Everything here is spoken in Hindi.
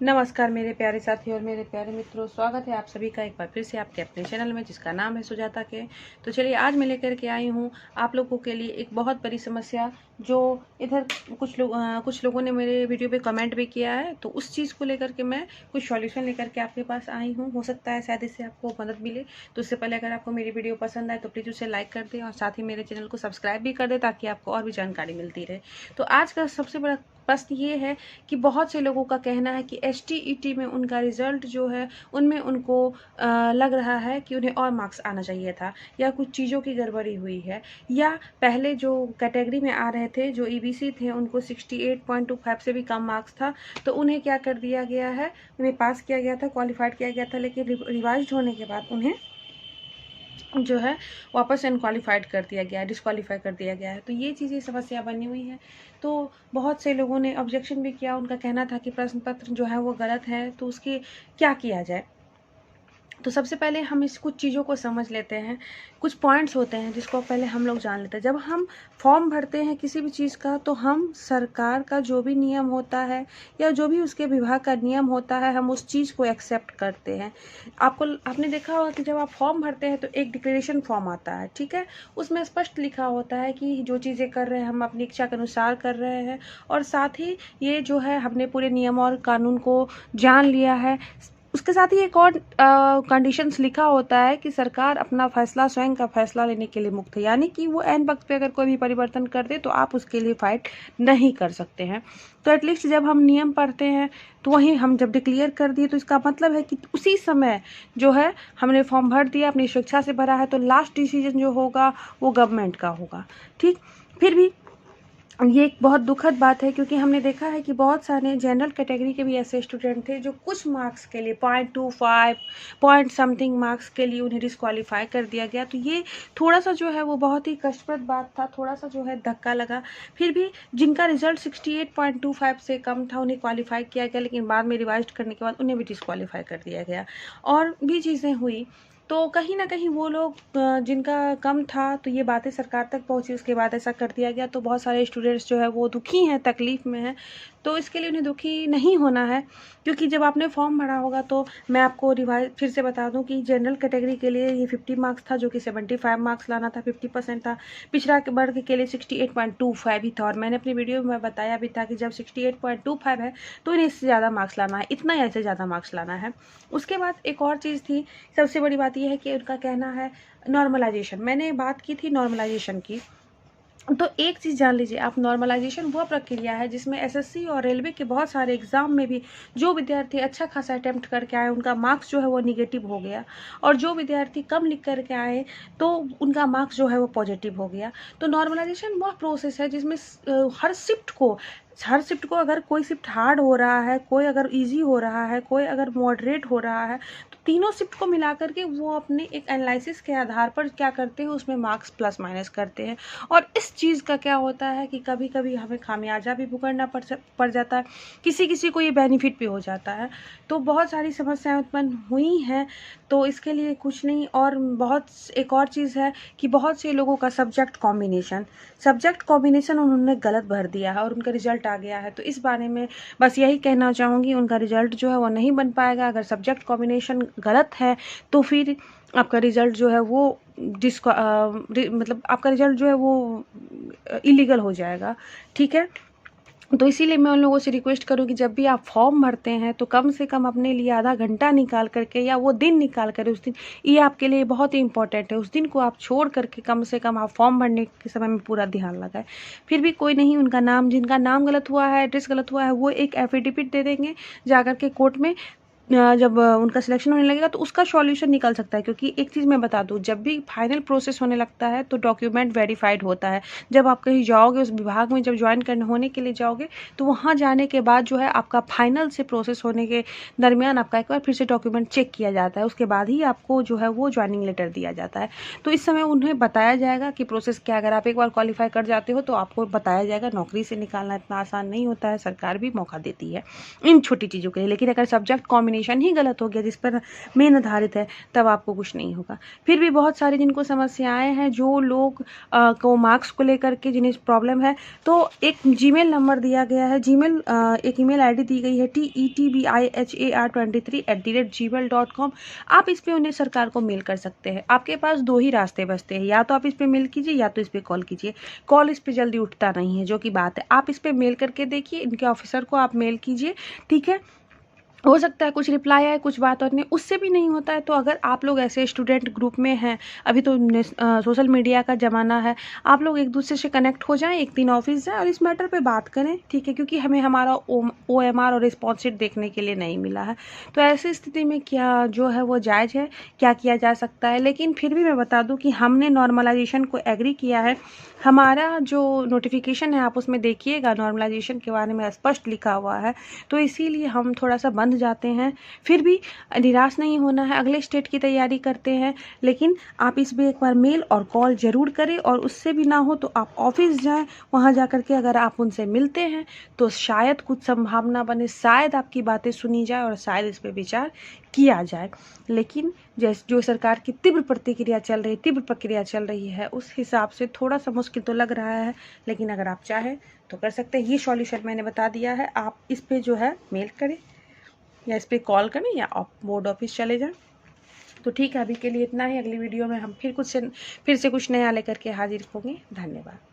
नमस्कार मेरे प्यारे साथी और मेरे प्यारे मित्रों, स्वागत है आप सभी का एक बार फिर से आपके अपने चैनल में जिसका नाम है सुजाता के। तो चलिए आज मैं लेकर के आई हूँ आप लोगों के लिए एक बहुत बड़ी समस्या जो इधर कुछ लोगों ने मेरे वीडियो पे कमेंट भी किया है। तो उस चीज़ को लेकर के मैं कुछ सॉल्यूशन लेकर के आपके पास आई हूँ। हो सकता है शायद इससे आपको मदद मिले। तो उससे पहले अगर आपको मेरी वीडियो पसंद आए तो प्लीज़ उसे लाइक कर दें और साथ ही मेरे चैनल को सब्सक्राइब भी कर दें ताकि आपको और भी जानकारी मिलती रहे। तो आज का सबसे बड़ा प्रश्न ये है कि बहुत से लोगों का कहना है कि STET में उनका रिजल्ट जो है उनमें उनको लग रहा है कि उन्हें और मार्क्स आना चाहिए था, या कुछ चीज़ों की गड़बड़ी हुई है, या पहले जो कैटेगरी में आ रहे थे जो EBC थे उनको 68.25 से भी कम मार्क्स था, तो उन्हें क्या कर दिया गया है, उन्हें पास किया गया था, क्वालिफाइड किया गया था, लेकिन रिवाइज होने के बाद उन्हें जो है वापस अनक्वालिफाइड कर दिया गया है, डिस्क्वालीफाई कर दिया गया है। तो ये चीज़ें समस्या बनी हुई है। तो बहुत से लोगों ने ऑब्जेक्शन भी किया। उनका कहना था कि प्रश्न पत्र जो है वो गलत है, तो उसके क्या किया जाए। तो सबसे पहले हम इस कुछ चीज़ों को समझ लेते हैं। कुछ पॉइंट्स होते हैं जिसको पहले हम लोग जान लेते हैं। जब हम फॉर्म भरते हैं किसी भी चीज़ का, तो हम सरकार का जो भी नियम होता है या जो भी उसके विभाग का नियम होता है, हम उस चीज़ को एक्सेप्ट करते हैं। आपने देखा होगा कि जब आप फॉर्म भरते हैं तो एक डिक्लेरेशन फॉर्म आता है, ठीक है। उसमें स्पष्ट लिखा होता है कि जो चीज़ें कर रहे हैं हम अपनी इच्छा के अनुसार कर रहे हैं, और साथ ही ये जो है हमने पूरे नियम और कानून को जान लिया है। उसके साथ ही एक और कंडीशंस लिखा होता है कि सरकार अपना फैसला स्वयं का फैसला लेने के लिए मुक्त है, यानी कि वो ऐन वक्त पे अगर कोई भी परिवर्तन कर दे तो आप उसके लिए फाइट नहीं कर सकते हैं। तो एटलीस्ट जब हम नियम पढ़ते हैं तो वहीं हम जब डिक्लेयर कर दिए तो इसका मतलब है कि उसी समय जो है हमने फॉर्म भर दिया, अपनी स्वेच्छा से भरा है, तो लास्ट डिसीजन जो होगा वो गवर्नमेंट का होगा, ठीक। फिर भी ये एक बहुत दुखद बात है, क्योंकि हमने देखा है कि बहुत सारे जनरल कैटेगरी के भी ऐसे स्टूडेंट थे जो कुछ मार्क्स के लिए 0.25 पॉइंट समथिंग मार्क्स के लिए उन्हें डिस्क्वालीफाई कर दिया गया। तो ये थोड़ा सा जो है वो बहुत ही कष्टप्रद बात था, थोड़ा सा जो है धक्का लगा। फिर भी जिनका रिजल्ट 68.25 से कम था उन्हें क्वालिफाई किया गया, लेकिन बाद में रिवाइज करने के बाद उन्हें भी डिस्क्वालीफाई कर दिया गया। और भी चीज़ें हुई, तो कहीं ना कहीं वो लोग जिनका कम था तो ये बातें सरकार तक पहुंची, उसके बाद ऐसा कर दिया गया। तो बहुत सारे स्टूडेंट्स जो है वो दुखी हैं, तकलीफ़ में हैं। तो इसके लिए उन्हें दुखी नहीं होना है, क्योंकि जब आपने फॉर्म भरा होगा तो मैं आपको रिवाइज फिर से बता दूं कि जनरल कैटेगरी के लिए ये 50 मार्क्स था, जो कि 75 मार्क्स लाना था, 50% था। पिछड़ा वर्ग के लिए 68.25 ही था, और मैंने अपनी वीडियो में बताया भी था कि जब 68.25 है तो इन्हें इससे ज़्यादा मार्क्स लाना है, इतना या इससे ज़्यादा मार्क्स लाना है। उसके बाद एक और चीज़ थी, सबसे बड़ी बात यह है कि उनका कहना है नॉर्मलाइजेशन। मैंने बात की थी नॉर्मलाइजेशन की, तो एक चीज़ जान लीजिए आप, नॉर्मलाइजेशन वह प्रक्रिया है जिसमें SSC और रेलवे के बहुत सारे एग्जाम में भी जो विद्यार्थी अच्छा खासा अटेम्प्ट करके आए उनका मार्क्स जो है वो निगेटिव हो गया, और जो विद्यार्थी कम लिख करके आए तो उनका मार्क्स जो है वो पॉजिटिव हो गया। तो नॉर्मलाइजेशन वह प्रोसेस है जिसमें हर शिफ्ट को अगर कोई शिफ्ट हार्ड हो रहा है, कोई अगर इजी हो रहा है, कोई अगर मॉडरेट हो रहा है, तो तीनों शिफ्ट को मिला करके वो अपने एक एनालिसिस के आधार पर क्या करते हैं, उसमें मार्क्स प्लस माइनस करते हैं। और इस चीज़ का क्या होता है कि कभी कभी हमें खामियाजा भी भुगतना पड़ जाता है, किसी किसी को ये बेनिफिट भी हो जाता है। तो बहुत सारी समस्याएं उत्पन्न हुई हैं। तो इसके लिए कुछ नहीं, और एक और चीज़ है कि बहुत से लोगों का सब्जेक्ट कॉम्बिनेशन उन्होंने गलत भर दिया है और उनका रिजल्ट आ गया है। तो इस बारे में बस यही कहना चाहूँगी, उनका रिजल्ट जो है वो नहीं बन पाएगा। अगर सब्जेक्ट कॉम्बिनेशन गलत है तो फिर आपका रिजल्ट जो है वो मतलब आपका रिजल्ट जो है वो इलीगल हो जाएगा, ठीक है। तो इसीलिए मैं उन लोगों से रिक्वेस्ट करूँगी, जब भी आप फॉर्म भरते हैं तो कम से कम अपने लिए आधा घंटा निकाल करके या वो दिन निकाल कर, उस दिन ये आपके लिए बहुत ही इंपॉर्टेंट है, उस दिन को आप छोड़ करके कम से कम आप फॉर्म भरने के समय में पूरा ध्यान लगाएं। फिर भी कोई नहीं, जिनका नाम गलत हुआ है, एड्रेस गलत हुआ है, वो एक एफिडेविट दे देंगे जाकर के कोर्ट में। जब उनका सिलेक्शन होने लगेगा तो उसका सॉल्यूशन निकल सकता है, क्योंकि एक चीज़ मैं बता दूं, जब भी फाइनल प्रोसेस होने लगता है तो डॉक्यूमेंट वेरीफाइड होता है। जब आप कहीं जाओगे, उस विभाग में जब ज्वाइन करने होने के लिए जाओगे, तो वहाँ जाने के बाद जो है आपका फाइनल से प्रोसेस होने के दरमियान आपका एक बार फिर से डॉक्यूमेंट चेक किया जाता है, उसके बाद ही आपको जो है वो ज्वाइनिंग लेटर दिया जाता है। तो इस समय उन्हें बताया जाएगा कि प्रोसेस क्या, अगर आप एक बार क्वालिफाई कर जाते हो तो आपको बताया जाएगा। नौकरी से निकालना इतना आसान नहीं होता है, सरकार भी मौका देती है इन छोटी चीज़ों के लिए। लेकिन अगर सब्जेक्ट कॉम्बिनेशन इन्फॉर्मेशन ही गलत हो गया जिस पर मेन आधारित है, तब आपको कुछ नहीं होगा। फिर भी बहुत सारे जिनको समस्याएं हैं, जो लोग को मार्क्स को लेकर के जिन्हें प्रॉब्लम है, तो एक जीमेल नंबर दिया गया है, एक ईमेल आईडी दी गई है TETBIHAR23@gmail.com। आप इस पे उन्हें सरकार को मेल कर सकते हैं। आपके पास दो ही रास्ते बचते हैं, या तो आप इस पे मेल कीजिए या तो इस पे कॉल कीजिए। कॉल इस पे जल्दी उठता नहीं है, जो कि बात है। आप इस पे मेल करके देखिए, इनके ऑफिसर को आप मेल कीजिए, ठीक है। हो सकता है कुछ रिप्लाई आए, कुछ बात और नहीं, उससे भी नहीं होता है तो अगर आप लोग ऐसे स्टूडेंट ग्रुप में हैं, अभी तो सोशल मीडिया का ज़माना है, आप लोग एक दूसरे से कनेक्ट हो जाएं, एक दिन ऑफिस जाएं और इस मैटर पे बात करें, ठीक है, क्योंकि हमें हमारा OMR और रिस्पॉन्स शीट देखने के लिए नहीं मिला है। तो ऐसी स्थिति में क्या जो है वो जायज़ है, क्या किया जा सकता है। लेकिन फिर भी मैं बता दूँ कि हमने नॉर्मलाइजेशन को एग्री किया है। हमारा जो नोटिफिकेशन है आप उसमें देखिएगा, नॉर्मलाइजेशन के बारे में स्पष्ट लिखा हुआ है, तो इसीलिए हम थोड़ा सा बंध जाते हैं। फिर भी निराश नहीं होना है, अगले स्टेट की तैयारी करते हैं। लेकिन आप इस पर एक बार मेल और कॉल ज़रूर करें, और उससे भी ना हो तो आप ऑफिस जाएं, वहां जा कर के अगर आप उनसे मिलते हैं तो शायद कुछ संभावना बने, शायद आपकी बातें सुनी जाए और शायद इस पर विचार किया जाए। लेकिन जो सरकार की तीव्र प्रक्रिया चल रही है, उस हिसाब से थोड़ा सा मुश्किल तो लग रहा है। लेकिन अगर आप चाहें तो कर सकते हैं। ये सॉल्यूशन मैंने बता दिया है, आप इस पे जो है मेल करें या इस पे कॉल करें या आप बोर्ड ऑफिस चले जाएं। तो ठीक है, अभी के लिए इतना ही। अगली वीडियो में हम फिर से कुछ नया लेकर के हाजिर होंगे। धन्यवाद।